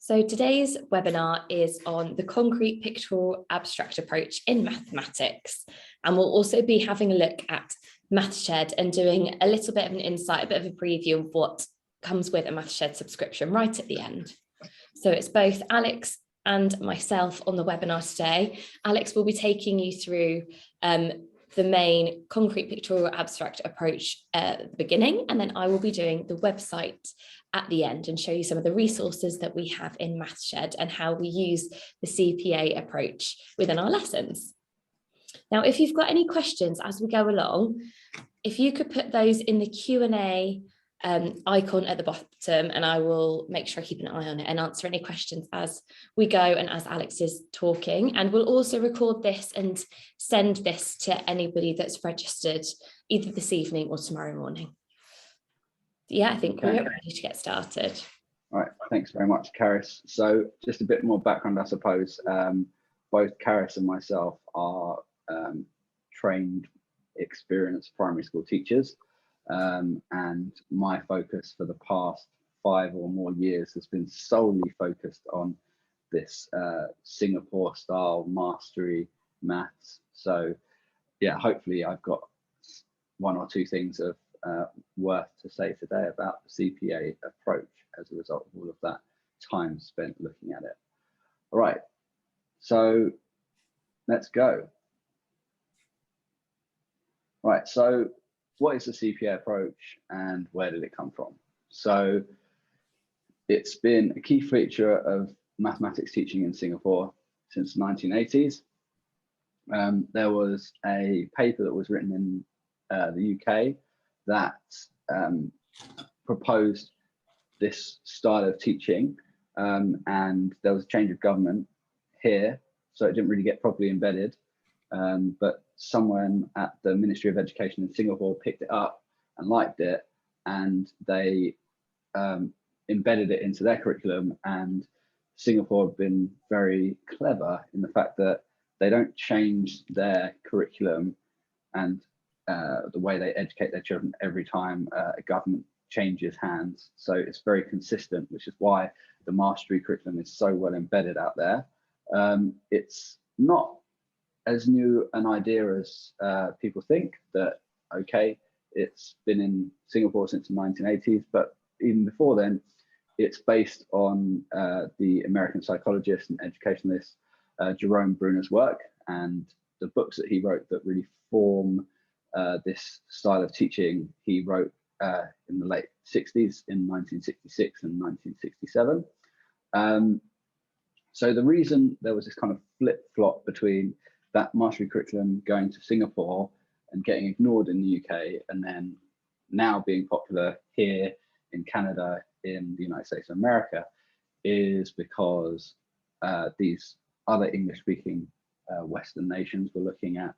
So today's webinar is on the concrete pictorial abstract approach in mathematics. And we'll also be having a look at MathShed and doing a little bit of an insight, a bit of a preview of what comes with a MathShed subscription right at the end. So it's both Alex and myself on the webinar today. Alex will be taking you through the main concrete pictorial abstract approach at the beginning, and then I will be doing the website at the end and show you some of the resources that we have in MathShed and how we use the CPA approach within our lessons. Now, if you've got any questions as we go along, if you could put those in the Q&A icon at the bottom, and I will make sure I keep an eye on it and answer any questions as we go and as Alex is talking. And we'll also record this and send this to anybody that's registered either this evening or tomorrow morning. Yeah, I think we're ready to get started. All right, thanks very much, Karis. So just a bit more background, I suppose. Both Karis and myself are trained, experienced primary school teachers. And my focus for the past 5 or more years has been solely focused on this Singapore style mastery maths. So yeah, hopefully I've got 1 or 2 things of worth to say today about the CPA approach as a result of all of that time spent looking at it. All right, so let's go. Right, so what is the CPA approach and where did it come from? So it's been a key feature of mathematics teaching in Singapore since the 1980s. There was a paper that was written in the UK that proposed this style of teaching, and there was a change of government here, so it didn't really get properly embedded. But someone at the Ministry of Education in Singapore picked it up and liked it, and they embedded it into their curriculum. And Singapore have been very clever in the fact that they don't change their curriculum and the way they educate their children every time a government changes hands. So it's very consistent, which is why the mastery curriculum is so well embedded out there. It's not as new an idea as people think, that, okay, it's been in Singapore since the 1980s, but even before then, it's based on the American psychologist and educationalist Jerome Bruner's work and the books that he wrote that really form this style of teaching. He wrote in the late 60s, in 1966 and 1967. So the reason there was this kind of flip-flop between that mastery curriculum going to Singapore and getting ignored in the UK, and then now being popular here in Canada, in the United States of America, is because these other English-speaking Western nations were looking at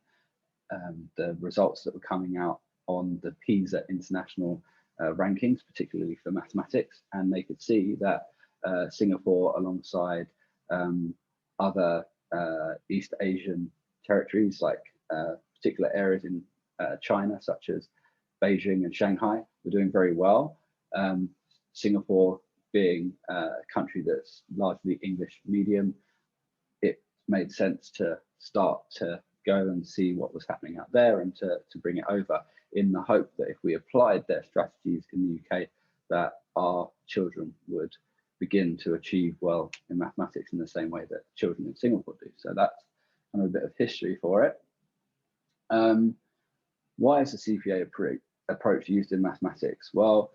the results that were coming out on the PISA international rankings, particularly for mathematics, and they could see that Singapore, alongside other East Asian territories, like particular areas in China, such as Beijing and Shanghai, were doing very well. Singapore being a country that's largely English medium, it made sense to start to go and see what was happening out there and to bring it over, in the hope that if we applied their strategies in the UK, that our children would begin to achieve well in mathematics in the same way that children in Singapore do. So that's kind of a bit of history for it. Why is the CPA approach used in mathematics? Well,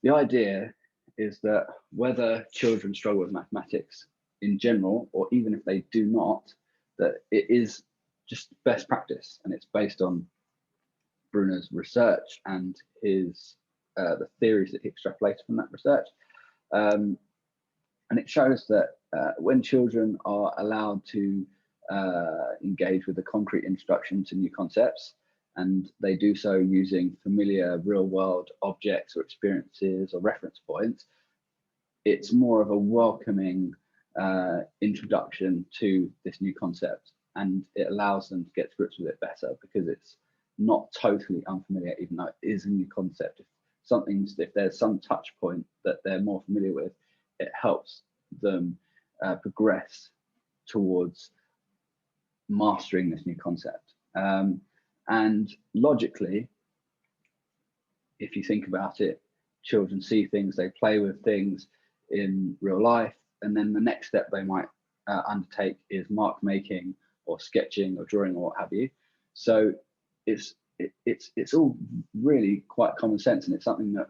the idea is that whether children struggle with mathematics in general, or even if they do not, that it is just best practice, and it's based on Bruner's research and his the theories that he extrapolated from that research. And it shows that when children are allowed to engage with the concrete introduction to new concepts, and they do so using familiar real-world objects or experiences or reference points, it's more of a welcoming introduction to this new concept, and it allows them to get to grips with it better because it's not totally unfamiliar, even though it is a new concept. If there's some touch point that they're more familiar with, it helps them progress towards mastering this new concept. And logically, if you think about it, children see things, they play with things in real life, and then the next step they might undertake is mark making or sketching or drawing or what have you. So it's all really quite common sense, and it's something that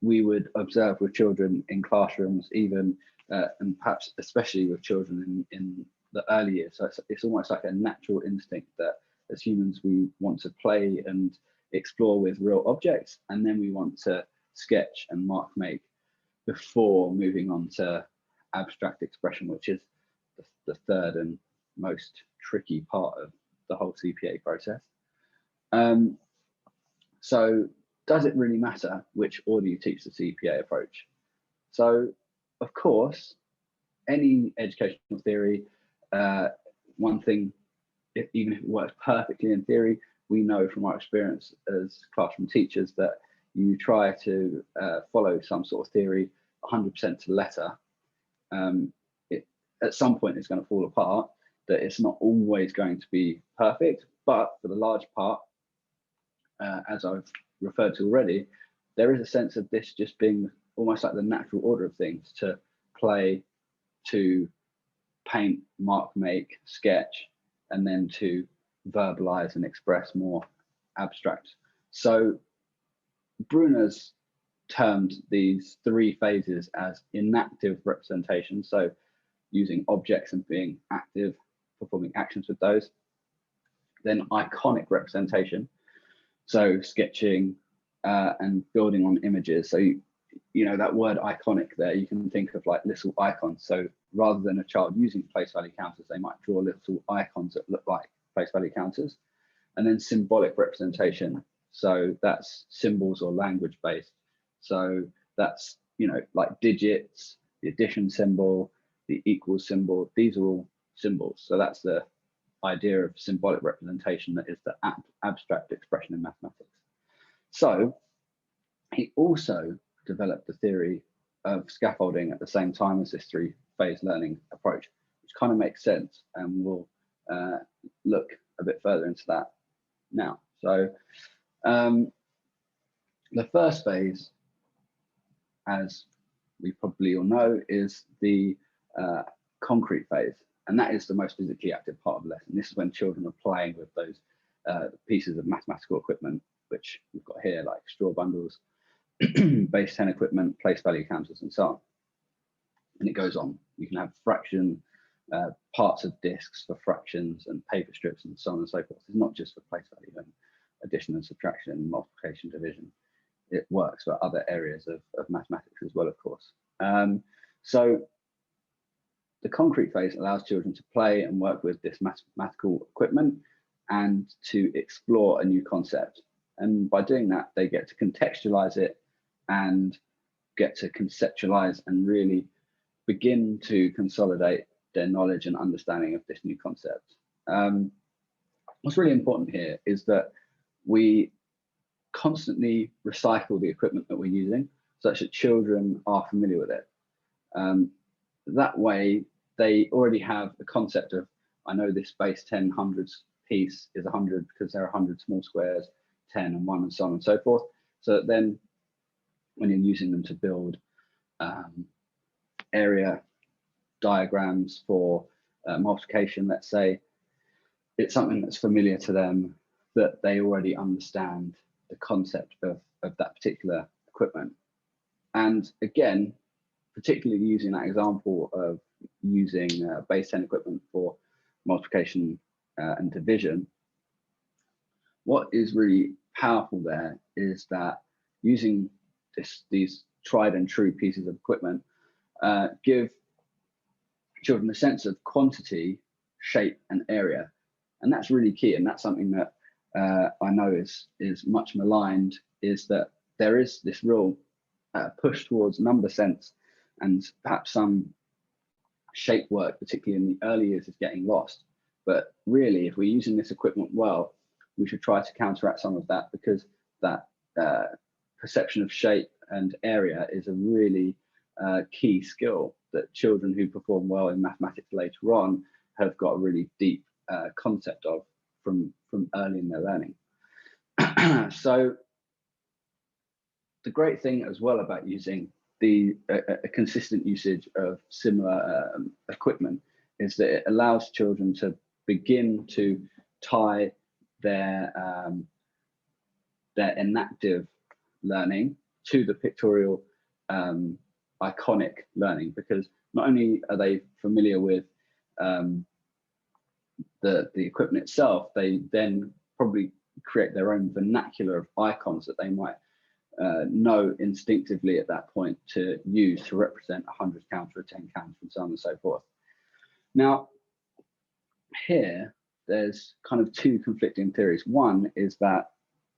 we would observe with children in classrooms, even and perhaps especially with children in the early years. So it's almost like a natural instinct that as humans we want to play and explore with real objects, and then we want to sketch and mark make before moving on to abstract expression, which is the third and most tricky part of the whole CPA process. So does it really matter which order you teach the CPA approach? So of course, any educational theory, one thing, even if it works perfectly in theory, we know from our experience as classroom teachers that you try to follow some sort of theory 100% to the letter, at some point it's going to fall apart, that it's not always going to be perfect, but for the large part, as I've referred to already, there is a sense of this just being almost like the natural order of things, to play, to paint, mark, make, sketch, and then to verbalize and express more abstract. So Bruner's termed these three phases as inactive representation, so using objects and being active, performing actions with those. Then iconic representation, so sketching and building on images. So you know that word iconic there, you can think of like little icons. So rather than a child using place value counters, they might draw little icons that look like place value counters. And then symbolic representation, so that's symbols or language based. So that's, you know, like digits, the addition symbol, the equal symbol, these are all symbols. So that's the idea of symbolic representation, that is the abstract expression in mathematics. So he also developed the theory of scaffolding at the same time as this three-phase learning approach, which kind of makes sense, and we'll look a bit further into that now. So the first phase, as we probably all know, is the concrete phase, and that is the most physically active part of the lesson. This is when children are playing with those pieces of mathematical equipment, which we've got here, like straw bundles, base 10 equipment, place value counters, and so on. And it goes on. You can have fraction, parts of discs for fractions, and paper strips, and so on and so forth. It's not just for place value and addition and subtraction, multiplication, division. It works for other areas of mathematics as well, of course. So the concrete phase allows children to play and work with this mathematical equipment and to explore a new concept. And by doing that, they get to contextualize it and get to conceptualize and really begin to consolidate their knowledge and understanding of this new concept. What's really important here is that we constantly recycle the equipment that we're using, such that children are familiar with it. That way, they already have the concept of, I know this base 10 hundreds piece is 100 because there are 100 small squares, 10 and 1, and so on and so forth. So that then when you're using them to build area diagrams for multiplication, let's say, it's something that's familiar to them, that they already understand the concept of that particular equipment. And again, particularly using that example of using base 10 equipment for multiplication and division, what is really powerful there is that using these tried and true pieces of equipment give children a sense of quantity, shape, and area. And that's really key. And that's something that I know is much maligned, is that there is this real push towards number sense, and perhaps some shape work, particularly in the early years, is getting lost. But really, if we're using this equipment well, we should try to counteract some of that, because that perception of shape and area is a really key skill that children who perform well in mathematics later on have got a really deep concept of from early in their learning. So the great thing as well about using a consistent usage of similar equipment is that it allows children to begin to tie their enactive learning to the pictorial iconic learning, because not only are they familiar with the equipment itself, they then probably create their own vernacular of icons that they might know instinctively at that point to use to represent a 100 counter, a 10 counter, and so on and so forth. Now, here, there's kind of two conflicting theories. One is that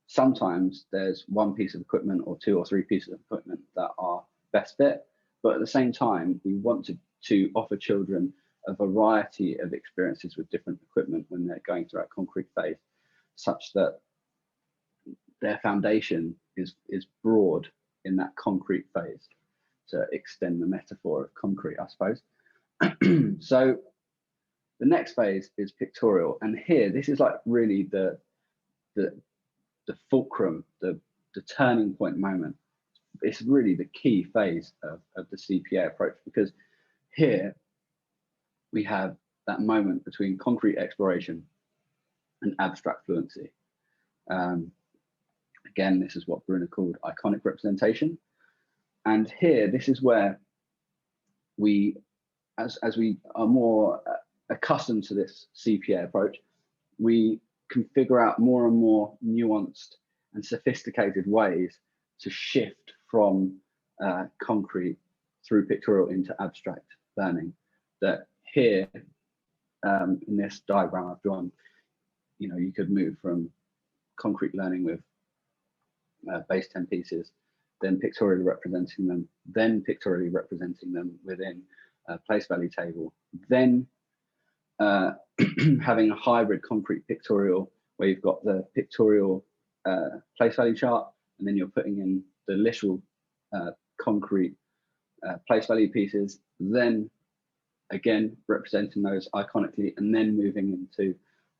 sometimes there's one piece of equipment or two or three pieces of equipment that are best fit, but at the same time, we want to offer children a variety of experiences with different equipment when they're going through that concrete phase, such that their foundation is broad in that concrete phase, to extend the metaphor of concrete, I suppose. So the next phase is pictorial, and here this is like really the fulcrum, the turning point moment. It's really the key phase of the CPA approach, because here we have that moment between concrete exploration and abstract fluency. Again, this is what Brunner called iconic representation. And here, this is where we, as we are more accustomed to this CPA approach, we can figure out more and more nuanced and sophisticated ways to shift from concrete through pictorial into abstract learning. That here, in this diagram I've drawn, you could move from concrete learning with base 10 pieces, then pictorially representing them, then pictorially representing them within a place value table, then having a hybrid concrete pictorial where you've got the pictorial place value chart, and then you're putting in the literal concrete place value pieces, then again representing those iconically, and then moving into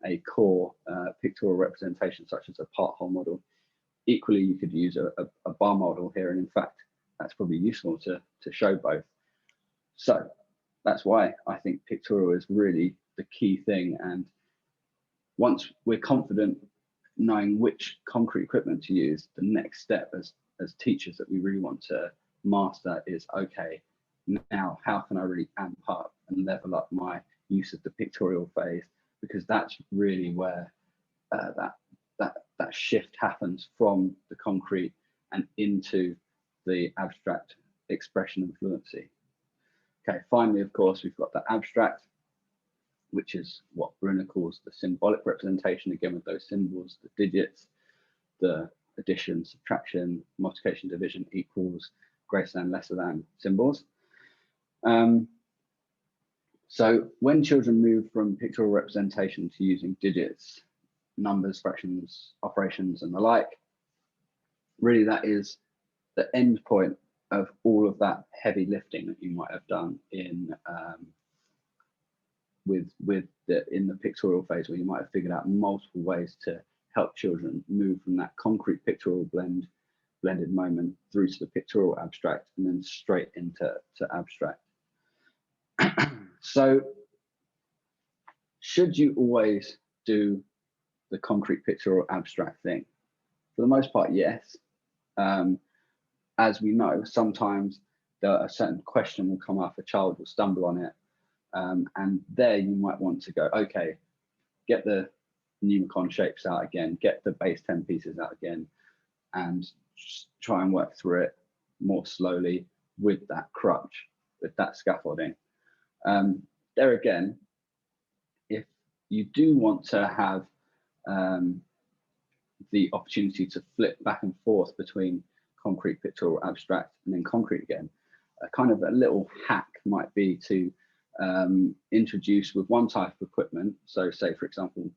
a core pictorial representation such as a part whole model. Equally, you could use a bar model here, and in fact, that's probably useful to show both. So that's why I think pictorial is really the key thing. And once we're confident knowing which concrete equipment to use, the next step as teachers that we really want to master is, okay, now how can I really amp up and level up my use of the pictorial phase? Because that's really where that shift happens from the concrete and into the abstract expression and fluency. Okay, finally, of course, we've got the abstract, which is what Brunner calls the symbolic representation, again with those symbols, the digits, the addition, subtraction, multiplication, division, equals, greater than, lesser than symbols. So when children move from pictorial representation to using digits, numbers, fractions, operations, and the like, really that is the end point of all of that heavy lifting that you might have done in in the pictorial phase, where you might have figured out multiple ways to help children move from that concrete pictorial blended moment through to the pictorial abstract, and then straight into abstract. So should you always do the concrete pictorial abstract thing? For the most part, yes. As we know, sometimes a certain question will come up, a child will stumble on it, and there you might want to go, okay, get the Numicon shapes out again, get the base 10 pieces out again, and just try and work through it more slowly with that crutch, with that scaffolding. There again, if you do want to have the opportunity to flip back and forth between concrete, pictorial, abstract, and then concrete again, a kind of a little hack might be to introduce with one type of equipment. So say, for example,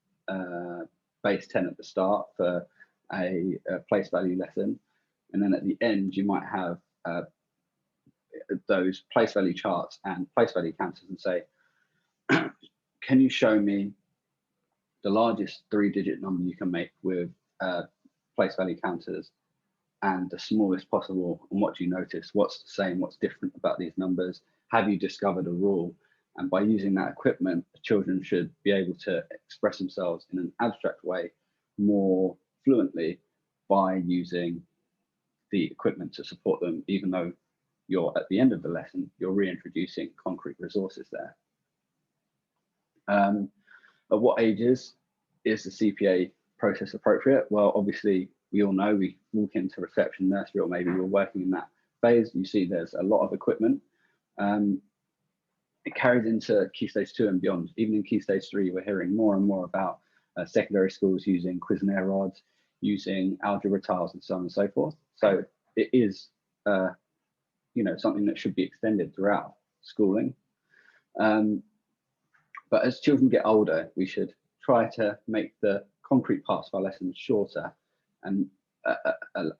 base 10 at the start for a place value lesson, and then at the end you might have those place value charts and place value counters and say, can you show me the largest 3-digit number you can make with place value counters and the smallest possible, and what do you notice? What's the same? What's different about these numbers? Have you discovered a rule? And by using that equipment, the children should be able to express themselves in an abstract way more fluently by using the equipment to support them, even though you're at the end of the lesson, you're reintroducing concrete resources there. At what ages is the CPA process appropriate? Well, obviously, we all know we walk into reception, nursery, or maybe you're working in that phase. You see there's a lot of equipment. It carries into Key Stage 2 and beyond. Even in Key Stage 3, we're hearing more and more about secondary schools using Cuisenaire rods, using algebra tiles, and so on and so forth. So it is, something that should be extended throughout schooling. But as children get older, we should try to make the concrete parts of our lessons shorter and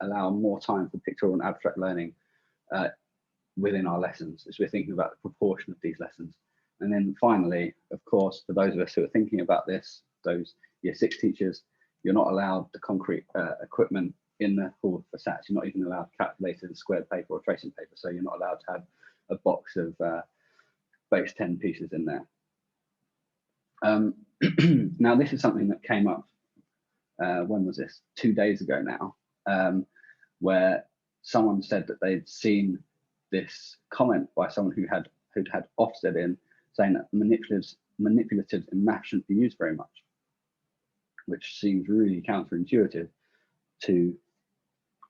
allow more time for pictorial and abstract learning within our lessons as we're thinking about the proportion of these lessons. And then finally, of course, for those of us who are thinking about this, those Year 6 teachers, you're not allowed the concrete equipment in the hall for SATs. You're not even allowed calculators, squared paper, or tracing paper. So you're not allowed to have a box of base 10 pieces in there. Now, this is something that came up, when was this? 2 days ago now, where someone said that they'd seen this comment by someone who'd had Ofsted in, saying that manipulatives in math shouldn't be used very much, which seems really counterintuitive to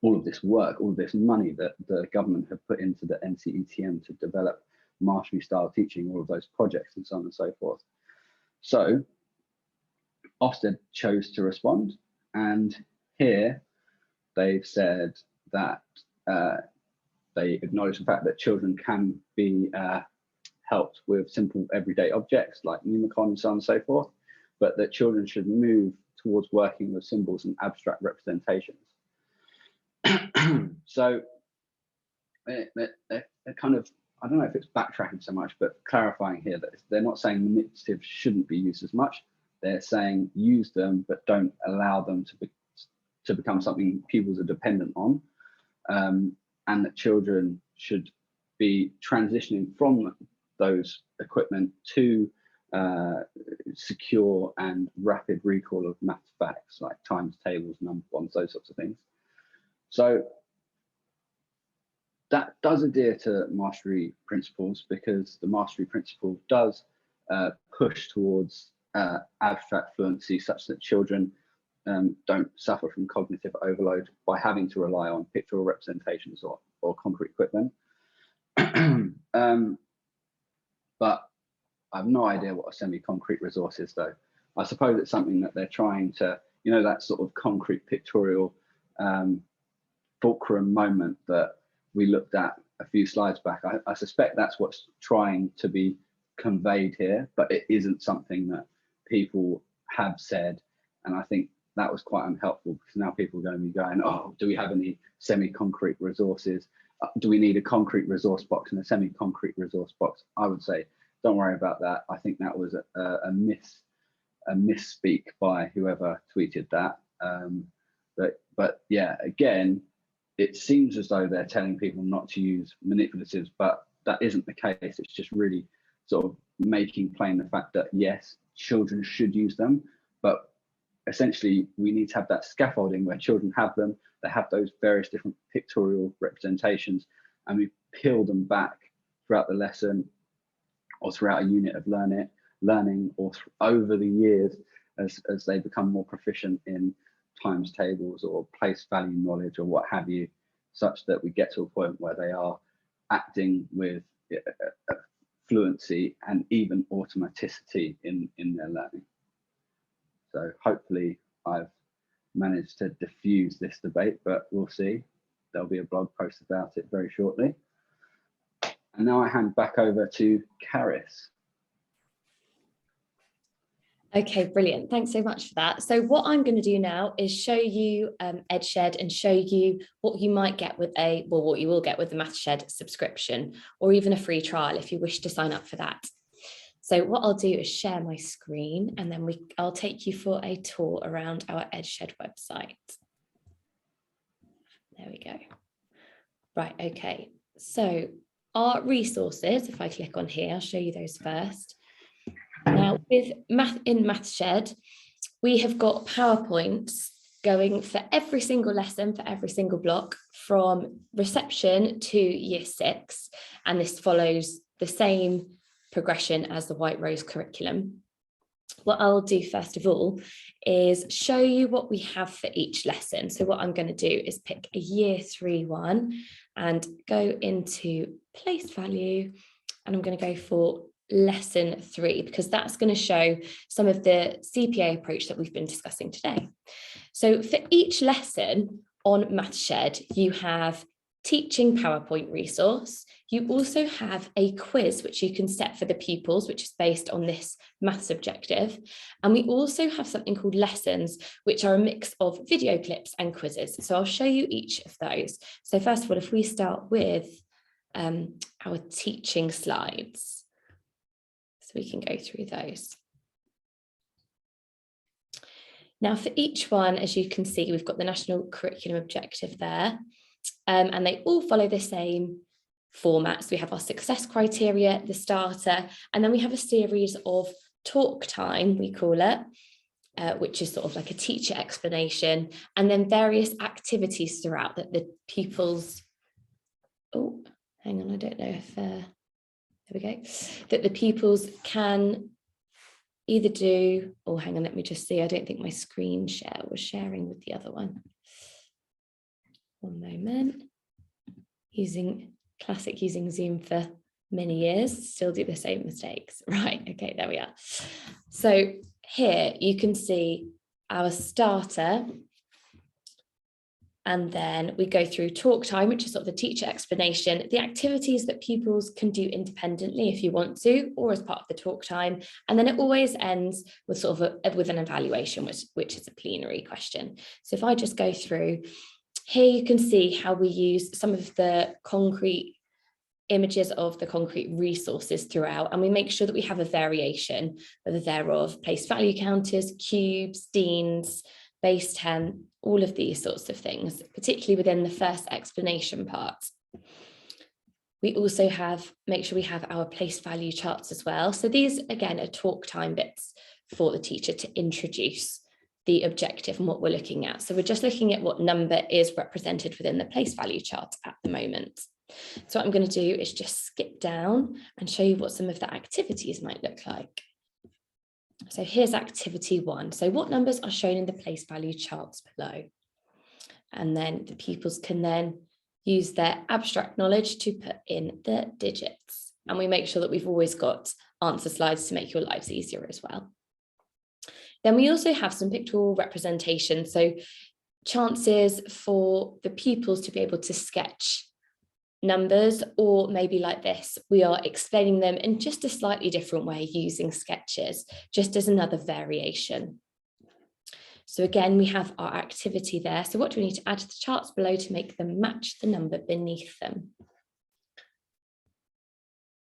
all of this work, all of this money that the government have put into the NCETM to develop mastery style teaching, all of those projects and so on and so forth. So Ofsted chose to respond, and here they've said that they acknowledge the fact that children can be helped with simple everyday objects like Numicon and so on and so forth, but that children should move towards working with symbols and abstract representations. So they're kind of, I don't know if it's backtracking so much, but clarifying here that they're not saying manipulatives shouldn't be used as much. They're saying use them, but don't allow them to become something pupils are dependent on, and that children should be transitioning from those equipment to secure and rapid recall of maths facts like times tables, number bonds, those sorts of things. So that does adhere to mastery principles, because the mastery principle does push towards abstract fluency, such that children don't suffer from cognitive overload by having to rely on pictorial representations or concrete equipment. But I have no idea what a semi-concrete resource is, though. I suppose it's something that they're trying to, that sort of concrete pictorial fulcrum moment that we looked at a few slides back. I suspect that's what's trying to be conveyed here, but it isn't something that people have said. And I think that was quite unhelpful, because now people are going to be going, oh, do we have any semi-concrete resources? Do we need a concrete resource box and a semi-concrete resource box? I would say, don't worry about that. I think that was a misspeak by whoever tweeted that. But yeah, again, it seems as though they're telling people not to use manipulatives, but that isn't the case. It's just really sort of making plain the fact that yes, children should use them, but essentially we need to have that scaffolding where children have them, they have those various different pictorial representations, and we peel them back throughout the lesson or throughout a unit of learning or over the years as they become more proficient in times tables or place value knowledge or what have you, such that we get to a point where they are acting with fluency and even automaticity in their learning. So hopefully I've managed to diffuse this debate, but we'll see. There'll be a blog post about it very shortly. And now I hand back over to Caris. Okay, brilliant. Thanks so much for that. So what I'm going to do now is show you MathShed and show you what you might get with what you will get with the MathShed subscription, or even a free trial if you wish to sign up for that. So what I'll do is share my screen, and then I'll take you for a tour around our MathShed website. There we go. Right, okay. So our resources, if I click on here, I'll show you those first. Now with MathShed, we have got PowerPoints going for every single lesson, for every single block, from reception to year 6. And this follows the same progression as the White Rose curriculum. What I'll do first of all is show you what we have for each lesson. So what I'm going to do is pick a year 3 one and go into place value, and I'm going to go for lesson 3, because that's going to show some of the CPA approach that we've been discussing today. So for each lesson on MathShed, you have teaching PowerPoint resource. You also have a quiz which you can set for the pupils, which is based on this maths objective. And we also have something called lessons, which are a mix of video clips and quizzes. So I'll show you each of those. So first of all, if we start with our teaching slides, so we can go through those. Now for each one, as you can see, we've got the national curriculum objective there, and they all follow the same format. So we have our success criteria, the starter, and then we have a series of talk time, we call it, which is sort of like a teacher explanation, and then various activities throughout that the pupils, oh, hang on, I don't know if, there we go, that the pupils can either do, oh, hang on, let me just see. I don't think my screen share was sharing with the other one. One moment. Classic using Zoom for many years, still do the same mistakes. Right, okay, there we are. So here you can see our starter, and then we go through talk time, which is sort of the teacher explanation, the activities that pupils can do independently if you want to, or as part of the talk time. And then it always ends with sort of with an evaluation, which is a plenary question. So if I just go through, here you can see how we use some of the concrete images of the concrete resources throughout, and we make sure that we have a variation, whether they're of place value counters, cubes, deans, base 10, all of these sorts of things, particularly within the first explanation part. We also make sure we have our place value charts as well. So these, again, are talk time bits for the teacher to introduce the objective and what we're looking at. So we're just looking at what number is represented within the place value chart at the moment. So what I'm going to do is just skip down and show you what some of the activities might look like. So here's activity 1. So what numbers are shown in the place value charts below? And then the pupils can then use their abstract knowledge to put in the digits. And we make sure that we've always got answer slides to make your lives easier as well. Then we also have some pictorial representation. So chances for the pupils to be able to sketch numbers, or maybe like this, we are explaining them in just a slightly different way using sketches, just as another variation. So again, we have our activity there. So what do we need to add to the charts below to make them match the number beneath them?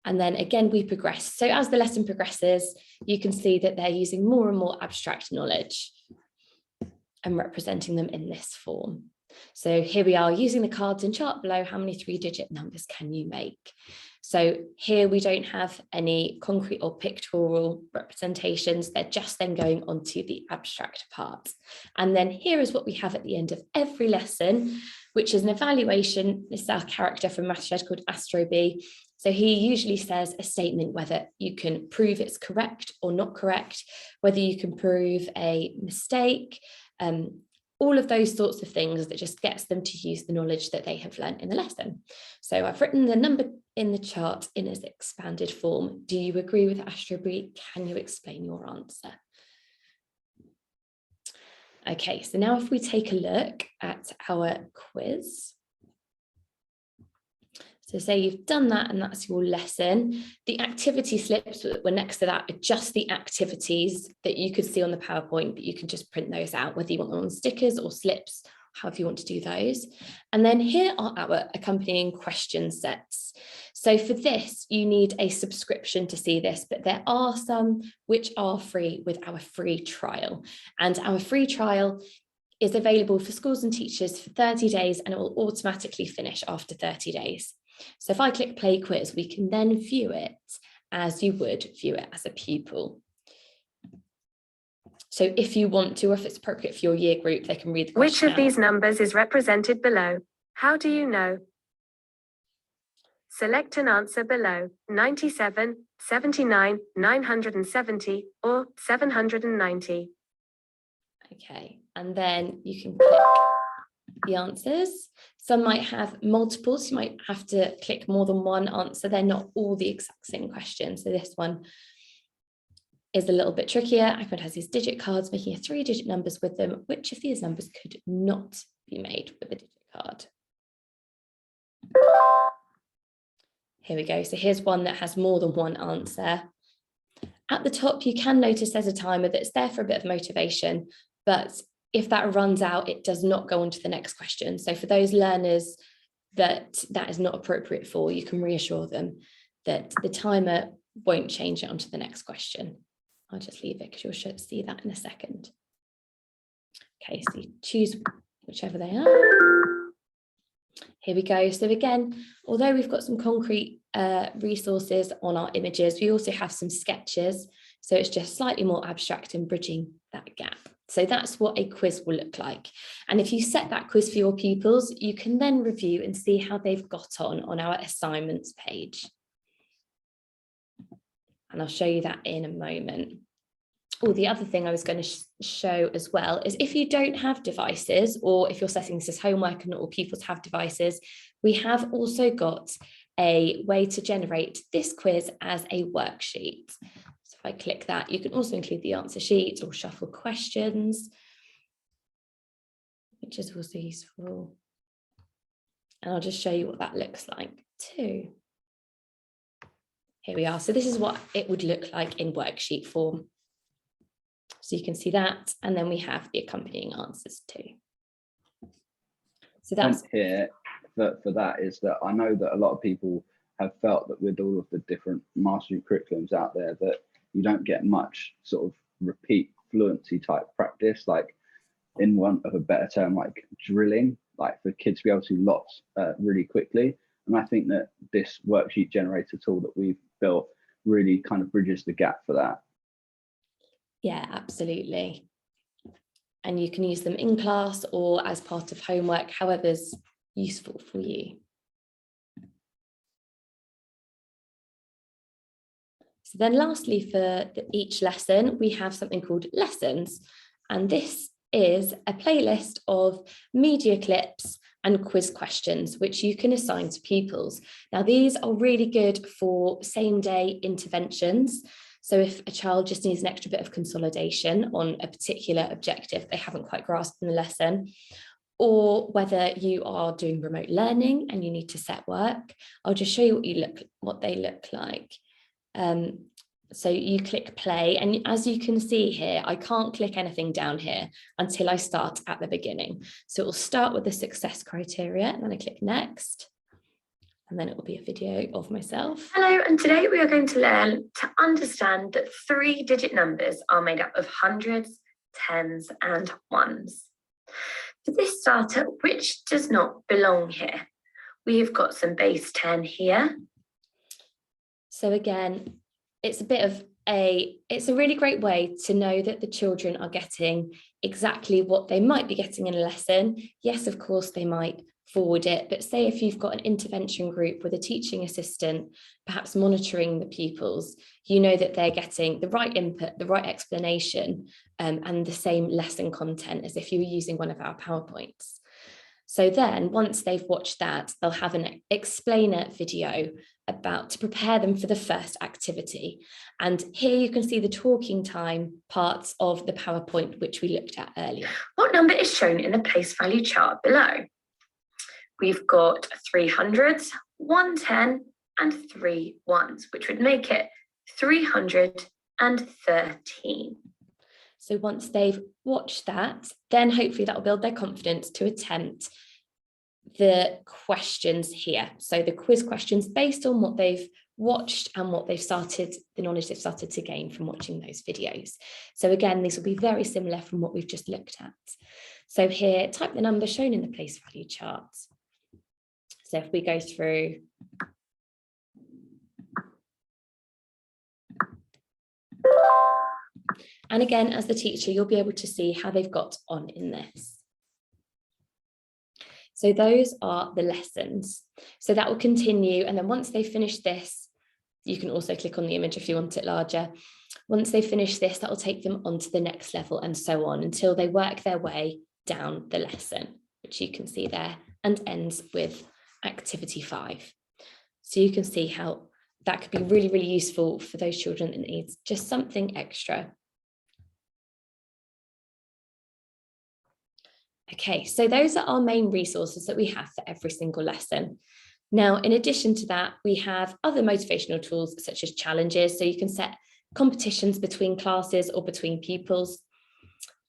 And then again, we progress. So as the lesson progresses, you can see that they're using more and more abstract knowledge and representing them in this form. So here we are using the cards and chart below. How many 3-digit numbers can you make? So here we don't have any concrete or pictorial representations. They're just then going on to the abstract part. And then here is what we have at the end of every lesson, which is an evaluation. This is our character from MathShed called Astro B. So he usually says a statement whether you can prove it's correct or not correct, whether you can prove a mistake, all of those sorts of things that just gets them to use the knowledge that they have learned in the lesson. So I've written the number in the chart in its expanded form. Do you agree with Astro B? Can you explain your answer? Okay, so now if we take a look at our quiz. So say you've done that and that's your lesson. The activity slips that were next to that are just the activities that you could see on the PowerPoint, but you can just print those out, whether you want them on stickers or slips, however you want to do those. And then here are our accompanying question sets. So for this, you need a subscription to see this, but there are some which are free with our free trial. And our free trial is available for schools and teachers for 30 days, and it will automatically finish after 30 days. So if I click play quiz, we can then view it as you would view it as a pupil. So if you want to, or if it's appropriate for your year group, they can read the question. Which of these numbers is represented below? How do you know? Select an answer below: 97, 79, 970, or 790. Okay, and then you can click the answers. Some might have multiples, you might have to click more than one answer. They're not all the exact same question. So this one is a little bit trickier. iPad has these digit cards making 3-digit numbers with them. Which of these numbers could not be made with a digit card? Here we go. So here's one that has more than one answer. At the top, you can notice there's a timer that's there for a bit of motivation, but if that runs out, it does not go on to the next question. So for those learners that is not appropriate for, you can reassure them that the timer won't change it onto the next question. I'll just leave it because you should see that in a second. Okay, so you choose whichever they are. Here we go. So again, although we've got some concrete resources on our images, we also have some sketches. So it's just slightly more abstract and bridging that gap. So that's what a quiz will look like. And if you set that quiz for your pupils, you can then review and see how they've got on our assignments page. And I'll show you that in a moment. Oh, the other thing I was going to show as well is if you don't have devices, or if you're setting this as homework and not all pupils have devices, we have also got a way to generate this quiz as a worksheet. So if I click that, you can also include the answer sheet or shuffle questions, which is also useful. And I'll just show you what that looks like too. Here we are. So this is what it would look like in worksheet form. So you can see that, and then we have the accompanying answers too. So that's here for that is that I know that a lot of people have felt that with all of the different mastery curriculums out there that you don't get much sort of repeat fluency type practice, like in want of a better term, like drilling, like for kids to be able to do lots really quickly. And I think that this worksheet generator tool that we've built really kind of bridges the gap for that. Yeah, absolutely. And you can use them in class or as part of homework, however's useful for you. So then lastly, for each lesson, we have something called lessons. And this is a playlist of media clips and quiz questions, which you can assign to pupils. Now, these are really good for same-day interventions. So if a child just needs an extra bit of consolidation on a particular objective they haven't quite grasped in the lesson, or whether you are doing remote learning and you need to set work, I'll just show you what they look like. So you click play, and as you can see here, I can't click anything down here until I start at the beginning. So it will start with the success criteria, and then I click next. And then it will be a video of myself. Hello, and today we are going to learn to understand that 3-digit numbers are made up of hundreds, tens, and ones. For this starter, which does not belong here? We've got some base 10 here. So again, it's a really great way to know that the children are getting exactly what they might be getting in a lesson. Yes, of course, they might forward it, but say if you've got an intervention group with a teaching assistant, perhaps monitoring the pupils, you know that they're getting the right input, the right explanation, and the same lesson content as if you were using one of our PowerPoints. So then once they've watched that, they'll have an explainer video to prepare them for the first activity. And here you can see the talking time parts of the PowerPoint, which we looked at earlier. What number is shown in the place value chart below? We've got 300s, 1 10 and 3 1s, which would make it 313. So once they've watched that, then hopefully that will build their confidence to attempt the questions here. So the quiz questions based on what they've watched and what they've started, the knowledge they've started to gain from watching those videos. So again, these will be very similar from what we've just looked at. So here, type the number shown in the place value chart. So if we go through, and again, as the teacher, you'll be able to see how they've got on in this. So those are the lessons. So that will continue. And then once they finish this, you can also click on the image if you want it larger. Once they finish this, that will take them on to the next level and so on until they work their way down the lesson, which you can see there, and ends with activity 5. So you can see how that could be really, really useful for those children that needs just something extra. Okay, so those are our main resources that we have for every single lesson. Now, in addition to that, we have other motivational tools such as challenges. So you can set competitions between classes or between pupils.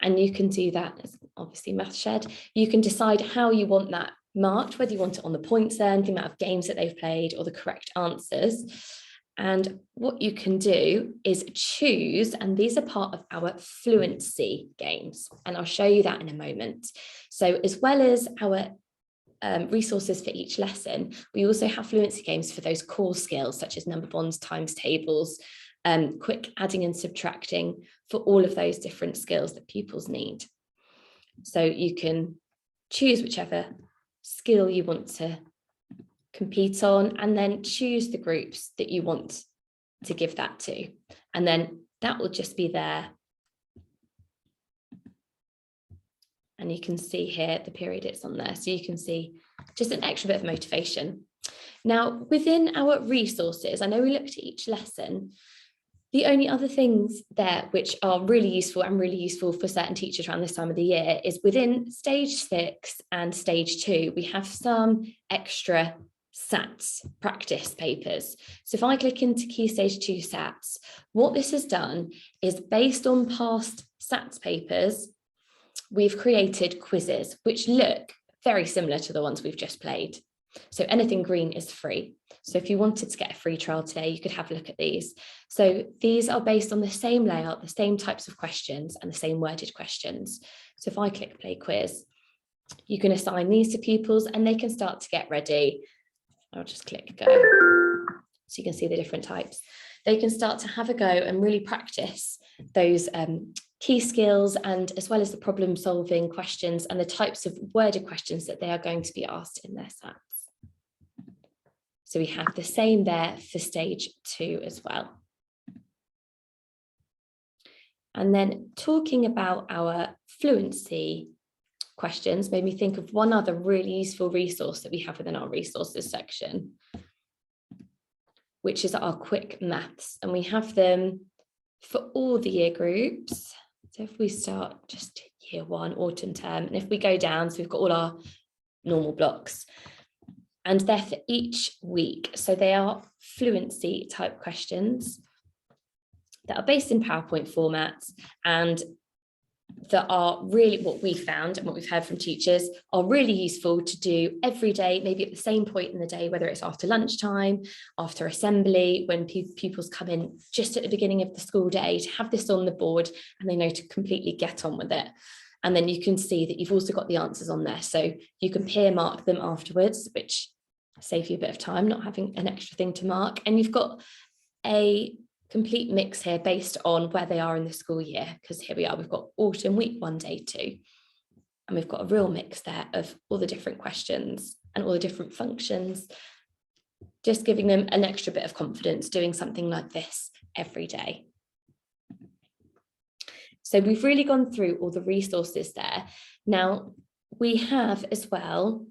And you can do that as obviously MathShed. You can decide how you want that marked, whether you want it on the points earned, the amount of games that they've played, or the correct answers. And what you can do is choose, and these are part of our fluency games, and I'll show you that in a moment. So as well as our resources for each lesson, we also have fluency games for those core skills such as number bonds, times tables, quick adding and subtracting, for all of those different skills that pupils need. So you can choose whichever skill you want to compete on, and then choose the groups that you want to give that to. And then that will just be there. And you can see here the period it's on there. So you can see just an extra bit of motivation. Now, within our resources, I know we looked at each lesson. The only other things there which are really useful for certain teachers around this time of the year is within stage 6 and stage 2, we have some extra SATs practice papers. So if I click into Key Stage 2 SATs, what this has done is, based on past SATs papers, we've created quizzes which look very similar to the ones we've just played. So anything green is free. So if you wanted to get a free trial today, you could have a look at these. So these are based on the same layout, the same types of questions, and the same worded questions. So if I click play quiz, you can assign these to pupils and they can start to get ready. I'll just click go. So you can see the different types. They can start to have a go and really practice those key skills, and as well as the problem solving questions and the types of worded questions that they are going to be asked in their SATs. So we have the same there for stage 2 as well. And then talking about our fluency questions made me think of one other really useful resource that we have within our resources section, which is our quick maths. And we have them for all the year groups. So if we start just year 1, autumn term, and if we go down, so we've got all our normal blocks, and they're for each week. So they are fluency type questions that are based in PowerPoint formats, and that are really, what we found and what we've heard from teachers, are really useful to do every day, maybe at the same point in the day, whether it's after lunchtime, after assembly, when pupils come in just at the beginning of the school day, to have this on the board and they know to completely get on with it. And then you can see that you've also got the answers on there. So you can peer mark them afterwards, which saves you a bit of time, not having an extra thing to mark. And you've got a complete mix here based on where they are in the school year, because here we are, we've got autumn week 1, day 2, and we've got a real mix there of all the different questions and all the different functions, just giving them an extra bit of confidence doing something like this every day. So we've really gone through all the resources there. Now we have as well,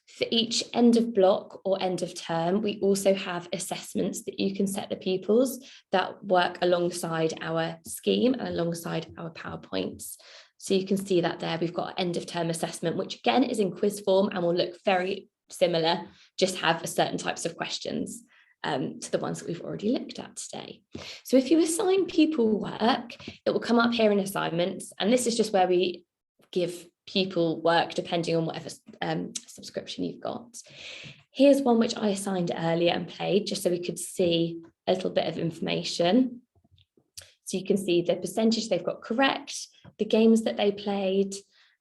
for each end of block or end of term, we also have assessments that you can set the pupils that work alongside our scheme and alongside our PowerPoints. So you can see that there, we've got end of term assessment, which again is in quiz form and will look very similar, just have certain types of questions to the ones that we've already looked at today. So if you assign people work, it will come up here in assignments, and this is just where we give people work depending on whatever subscription you've got. Here's one which I assigned earlier and played just so we could see a little bit of information. So you can see the percentage they've got correct, the games that they played,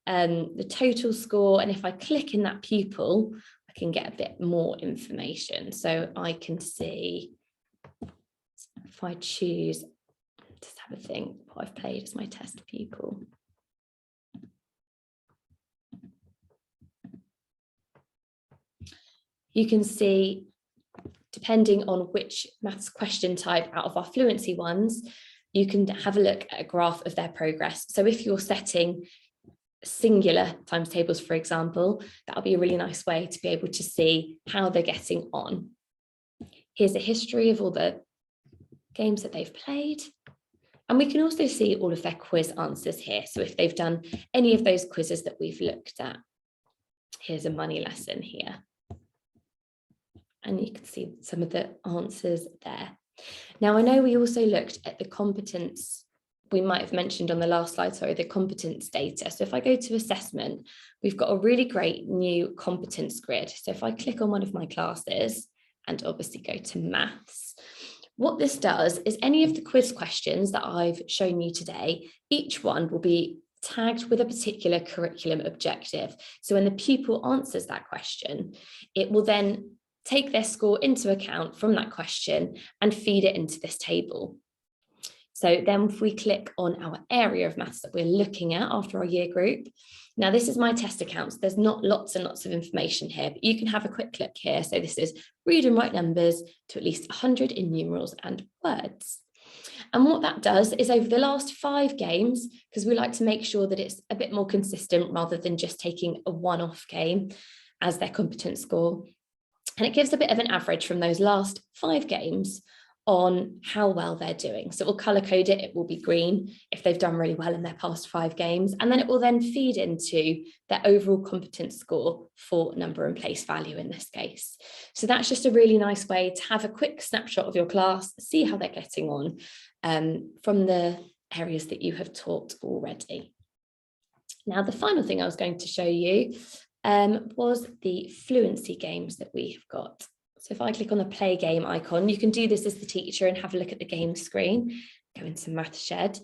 the total score, and if I click in that pupil, I can get a bit more information. So I can see, if I choose, just have a think what I've played as my test pupil. You can see, depending on which maths question type out of our fluency ones, you can have a look at a graph of their progress. So if you're setting singular times tables, for example, that'll be a really nice way to be able to see how they're getting on. Here's a history of all the games that they've played. And we can also see all of their quiz answers here. So if they've done any of those quizzes that we've looked at, here's a money lesson here. And you can see some of the answers there. Now, I know we also looked at the competence, we might have mentioned on the last slide, sorry, the competence data. So if I go to assessment, we've got a really great new competence grid. So if I click on one of my classes and obviously go to maths, what this does is any of the quiz questions that I've shown you today, each one will be tagged with a particular curriculum objective. So when the pupil answers that question, it will then take their score into account from that question and feed it into this table. So then if we click on our area of maths that we're looking at after our year group, now this is my test accounts. There's not lots and lots of information here, but you can have a quick look here. So this is read and write numbers to at least 100 in numerals and words. And what that does is over the last 5 games, because we like to make sure that it's a bit more consistent rather than just taking a one-off game as their competence score. And it gives a bit of an average from those last 5 games on how well they're doing. So it will color code it, it will be green if they've done really well in their past 5 games, and then it will then feed into their overall competence score for number and place value in this case. So that's just a really nice way to have a quick snapshot of your class, see how they're getting on from the areas that you have taught already. Now, the final thing I was going to show you was the fluency games that we have got. So if I click on the play game icon, you can do this as the teacher and have a look at the game screen, go into MathShed.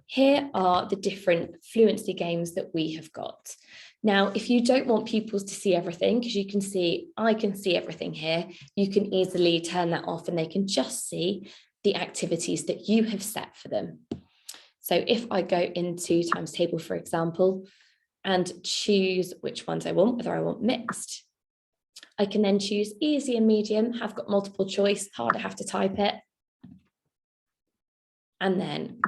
Here are the different fluency games that we have got. Now, if you don't want pupils to see everything, because you can see, I can see everything here, you can easily turn that off and they can just see the activities that you have set for them. So if I go into times table, for example, and choose which ones I want, whether I want mixed, I can then choose easy and medium, have got multiple choice, hard I have to type it. And then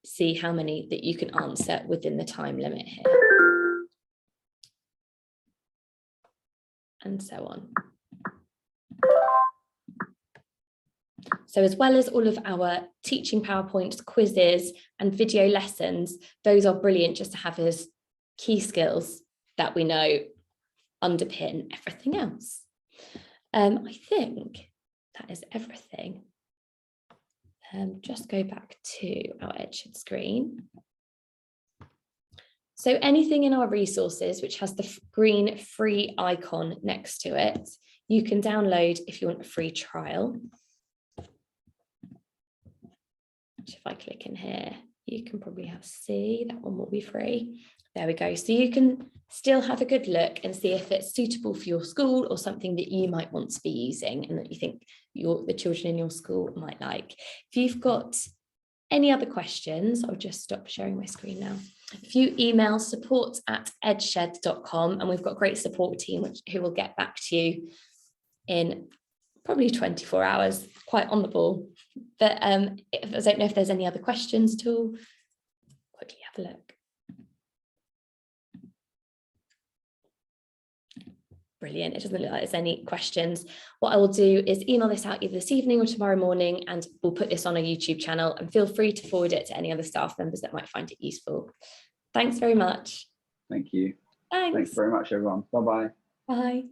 see how many that you can answer within the time limit here. And so on. So as well as all of our teaching PowerPoints, quizzes and video lessons, those are brilliant just to have as key skills that we know underpin everything else. I think that is everything. Just go back to our MathShed screen. So anything in our resources which has the green free icon next to it, you can download if you want a free trial. If I click in here, you can probably see that one will be free. There we go. So you can still have a good look and see if it's suitable for your school or something that you might want to be using and that you think the children in your school might like. If you've got any other questions, I'll just stop sharing my screen now. If you email support@edshed.com, and we've got a great support team who will get back to you in probably 24 hours, quite on the ball. But I don't know if there's any other questions at all. Quickly have a look. Brilliant. It doesn't look like there's any questions. What I will do is email this out either this evening or tomorrow morning, and we'll put this on our YouTube channel, and feel free to forward it to any other staff members that might find it useful. Thanks very much. Thank you. Thanks Thanks. very much, everyone. Bye-bye. Bye.